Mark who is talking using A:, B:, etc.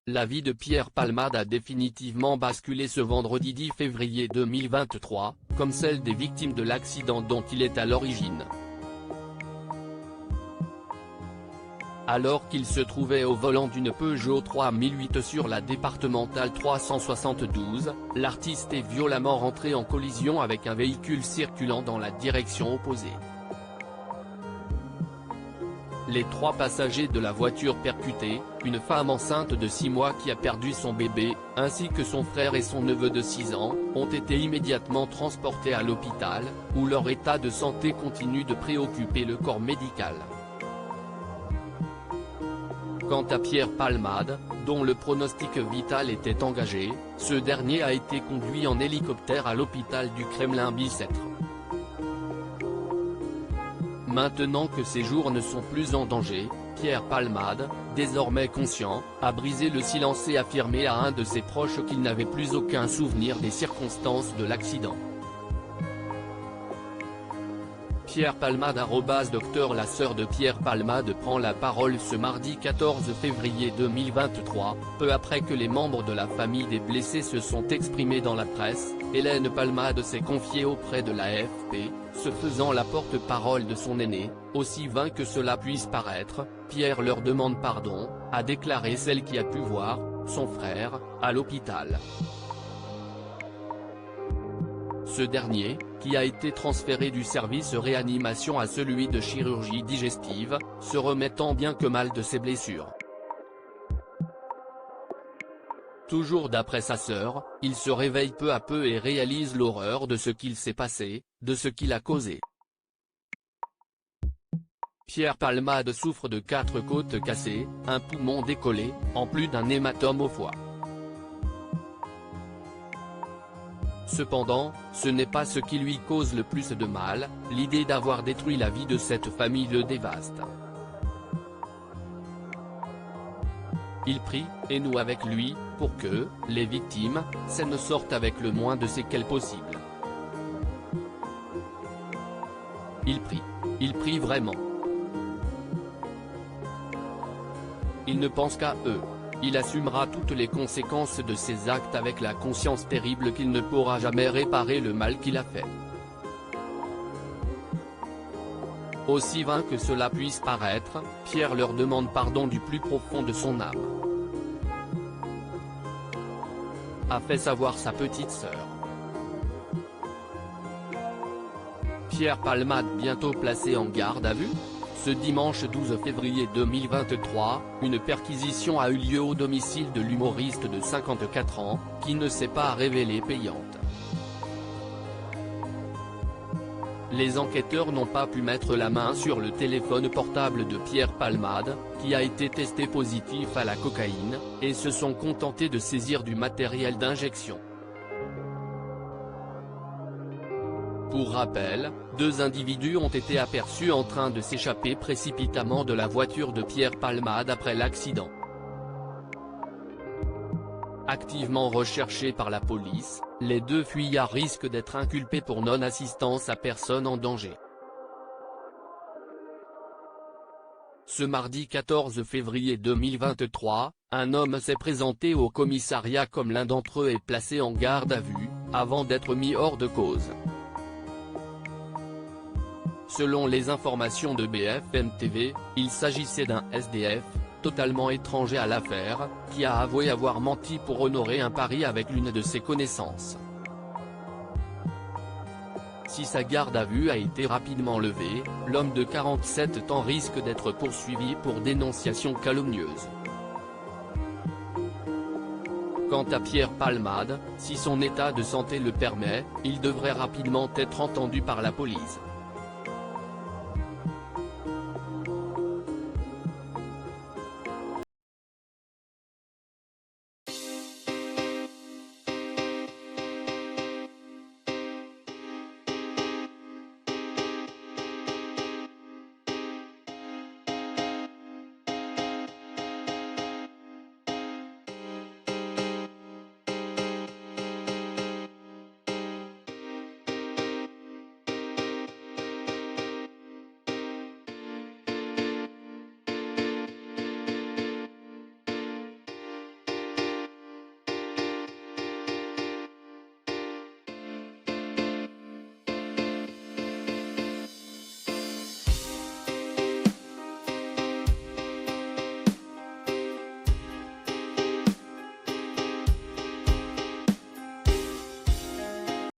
A: La vie de Pierre Palmade a définitivement basculé ce vendredi 10 février 2023, comme celle des victimes de l'accident dont il est à l'origine. Alors qu'il se trouvait au volant d'une Peugeot 3008 sur la départementale 372, l'artiste est violemment rentré en collision avec un véhicule circulant dans la direction opposée. Les 3 passagers de la voiture percutée, une femme enceinte de 6 mois qui a perdu son bébé, ainsi que son frère et son neveu de 6 ans, ont été immédiatement transportés à l'hôpital, où leur état de santé continue de préoccuper le corps médical. Quant à Pierre Palmade, dont le pronostic vital était engagé, ce dernier a été conduit en hélicoptère à l'hôpital du Kremlin-Bicêtre. Maintenant que ses jours ne sont plus en danger, Pierre Palmade, désormais conscient, a brisé le silence et affirmé à un de ses proches qu'il n'avait plus aucun souvenir des circonstances de l'accident. Pierre Palmade @Docteur La sœur de Pierre Palmade prend la parole ce mardi 14 février 2023, peu après que les membres de la famille des blessés se sont exprimés dans la presse. Hélène Palmade s'est confiée auprès de l'AFP, se faisant la porte-parole de son aîné. Aussi vain que cela puisse paraître, Pierre leur demande pardon, a déclaré celle qui a pu voir son frère à l'hôpital. Ce dernier, qui a été transféré du service réanimation à celui de chirurgie digestive, se remet tant bien que mal de ses blessures. Toujours d'après sa sœur, il se réveille peu à peu et réalise l'horreur de ce qu'il s'est passé, de ce qu'il a causé. Pierre Palmade souffre de 4 côtes cassées, un poumon décollé, en plus d'un hématome au foie. Cependant, ce n'est pas ce qui lui cause le plus de mal, l'idée d'avoir détruit la vie de cette famille le dévaste. Il prie, et nous avec lui, pour que, les victimes, s'en sortent avec le moins de séquelles possible. Il prie vraiment. Il ne pense qu'à eux. Il assumera toutes les conséquences de ses actes avec la conscience terrible qu'il ne pourra jamais réparer le mal qu'il a fait. Aussi vain que cela puisse paraître, Pierre leur demande pardon du plus profond de son âme. A fait savoir sa petite sœur. Pierre Palmade bientôt placé en garde à vue ? Ce dimanche 12 février 2023, une perquisition a eu lieu au domicile de l'humoriste de 54 ans, qui ne s'est pas révélée payante. Les enquêteurs n'ont pas pu mettre la main sur le téléphone portable de Pierre Palmade, qui a été testé positif à la cocaïne, et se sont contentés de saisir du matériel d'injection. Pour rappel, 2 individus ont été aperçus en train de s'échapper précipitamment de la voiture de Pierre Palmade après l'accident. Activement recherchés par la police, les 2 fuyards risquent d'être inculpés pour non-assistance à personne en danger. Ce mardi 14 février 2023, un homme s'est présenté au commissariat comme l'un d'entre eux est placé en garde à vue, avant d'être mis hors de cause. Selon les informations de BFM TV, il s'agissait d'un SDF, totalement étranger à l'affaire, qui a avoué avoir menti pour honorer un pari avec l'une de ses connaissances. Si sa garde à vue a été rapidement levée, l'homme de 47 ans risque d'être poursuivi pour dénonciation calomnieuse. Quant à Pierre Palmade, si son état de santé le permet, il devrait rapidement être entendu par la police.